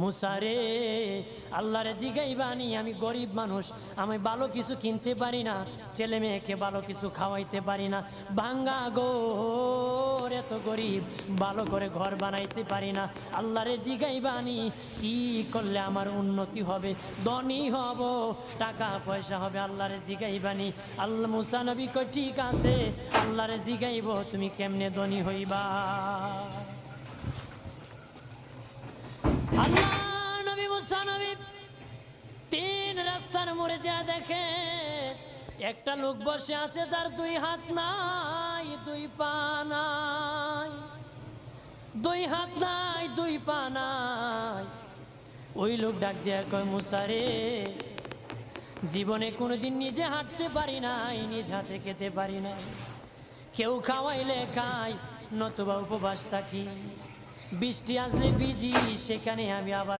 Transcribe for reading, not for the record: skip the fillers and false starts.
মুসারে আল্লাহরে জিগাইবানি, আমি গরিব মানুষ, আমি ভালো কিছু কিনতে পারি না, ছেলে মেয়েকে ভালো কিছু খাওয়াইতে পারি না, ভাঙ্গা গোর, এত গরিব, ভালো করে ঘর বানাইতে পারি না। আল্লাহরে জিগাইবানি কি করলে আমার উন্নতি হবে, ধনী হব, টাকা পয়সা হবে। আল্লাহরে জিগাইবানি। আল্লাহ মুসা নবী কই ঠিক আছে, আল্লাহরে জিগাইব তুমি কেমনে ধনী হইবা। আল্লাহ নবী মুসা নবী তিন রাস্তার মোড়ে যা দেখে একটা লোক বসে আছে, তার দুই হাত নাই, দুই পা নাই, দুই হাত নাই, দুই পা নাই। ওই লোক ডাক দিয়া কয়, মুসা রে, জীবনে কোনোদিন নিজে হাঁটতে পারি নাই, নিজ হাতে খেতে পারি নাই, কেউ খাওয়াইলে খাই, নতুবা উপবাস থাকি, বৃষ্টি আসলে ভিজি, সেখানে আমি আবার